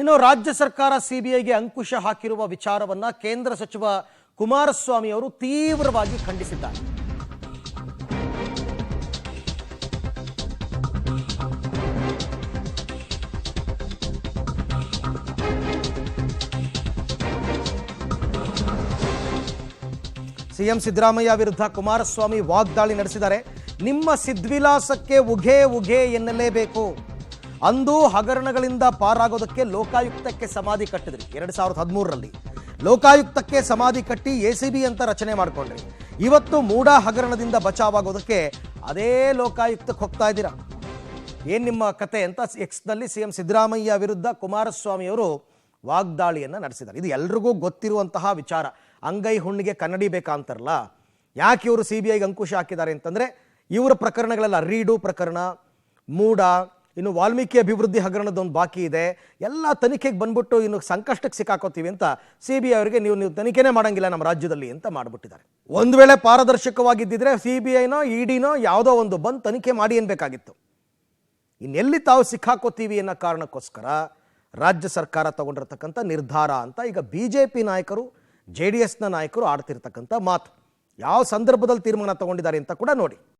ಇನ್ನು ರಾಜ್ಯ ಸರ್ಕಾರ ಸಿಬಿಐಗೆ ಅಂಕುಶ ಹಾಕಿರುವ ವಿಚಾರವನ್ನ ಕೇಂದ್ರ ಸಚಿವ ಕುಮಾರಸ್ವಾಮಿ ಅವರು ತೀವ್ರವಾಗಿ ಖಂಡಿಸಿದ್ದಾರೆ. ಸಿಎಂ ಸಿದ್ದರಾಮಯ್ಯ ವಿರುದ್ಧ ಕುಮಾರಸ್ವಾಮಿ ವಾಗ್ದಾಳಿ ನಡೆಸಿದ್ದಾರೆ. ನಿಮ್ಮ ಸಿದ್ವಿಲಾಸಕ್ಕೆ ಉಘೆ ಉಘೆ ಎನ್ನಲೇಬೇಕು. ಅಂದು ಹಗರಣಗಳಿಂದ ಪಾರಾಗೋದಕ್ಕೆ ಲೋಕಾಯುಕ್ತಕ್ಕೆ ಸಮಾಧಿ ಕಟ್ಟಿದ್ರಿ 2013ರಲ್ಲಿ. ಲೋಕಾಯುಕ್ತಕ್ಕೆ ಸಮಾಧಿ ಕಟ್ಟಿ ಎಸಿಬಿ ಅಂತ ರಚನೆ ಮಾಡಿಕೊಂಡ್ರಿ. ಇವತ್ತು ಮೂಡ ಹಗರಣದಿಂದ ಬಚಾವಾಗೋದಕ್ಕೆ ಅದೇ ಲೋಕಾಯುಕ್ತಕ್ಕೆ ಹೋಗ್ತಾ ಇದ್ದೀರಾ. ಏನು ನಿಮ್ಮ ಕತೆ ಅಂತ ಎಕ್ಸ್ನಲ್ಲಿ ಸಿಎಂ ಸಿದ್ದರಾಮಯ್ಯ ವಿರುದ್ಧ ಕುಮಾರಸ್ವಾಮಿ ಅವರು ವಾಗ್ದಾಳಿಯನ್ನು ನಡೆಸಿದ್ದಾರೆ. ಇದು ಎಲ್ರಿಗೂ ಗೊತ್ತಿರುವಂತಹ ವಿಚಾರ. ಅಂಗೈ ಹುಣ್ಣಿಗೆ ಕನ್ನಡಿ ಬೇಕಾ ಅಂತಾರಲ್ಲ, ಯಾಕೆ ಇವರು ಸಿಬಿಐಗೆ ಅಂಕುಶ ಹಾಕಿದ್ದಾರೆ ಅಂತಂದರೆ ಇವರ ಪ್ರಕರಣಗಳೆಲ್ಲ ರೀಡು ಪ್ರಕರಣ, ಮೂಡ, ಇನ್ನು ವಾಲ್ಮೀಕಿ ಅಭಿವೃದ್ಧಿ ಹಗರಣದೊಂದು ಬಾಕಿ ಇದೆ, ಎಲ್ಲ ತನಿಖೆಗೆ ಬಂದ್ಬಿಟ್ಟು ಇನ್ನು ಸಂಕಷ್ಟಕ್ಕೆ ಸಿಕ್ಕಾಕೋತೀವಿ ಅಂತ ಸಿಬಿಐ ಅವರಿಗೆ ನೀವು ತನಿಖೆನೇ ಮಾಡಂಗಿಲ್ಲ ನಮ್ಮ ರಾಜ್ಯದಲ್ಲಿ ಅಂತ ಮಾಡಿಬಿಟ್ಟಿದ್ದಾರೆ. ಒಂದು ವೇಳೆ ಪಾರದರ್ಶಕವಾಗಿದ್ದಿದ್ರೆ ಸಿಬಿಐನೋ ಇಡಿನೋ ಯಾವುದೋ ಒಂದು ಬಂದು ತನಿಖೆ ಮಾಡಿ ಅನ್ಬೇಕಾಗಿತ್ತು. ಇನ್ನೆಲ್ಲಿ ತಾವು ಸಿಕ್ಕಾಕೋತೀವಿ ಅನ್ನೋ ಕಾರಣಕ್ಕೋಸ್ಕರ ರಾಜ್ಯ ಸರ್ಕಾರ ತಗೊಂಡಿರ್ತಕ್ಕಂಥ ನಿರ್ಧಾರ ಅಂತ ಈಗ ಬಿಜೆಪಿ ನಾಯಕರು, JDSನ ನಾಯಕರು ಆಡ್ತಿರ್ತಕ್ಕಂಥ ಮಾತು. ಯಾವ ಸಂದರ್ಭದಲ್ಲಿ ತೀರ್ಮಾನ ತಗೊಂಡಿದ್ದಾರೆ ಅಂತ ಕೂಡ ನೋಡಿ.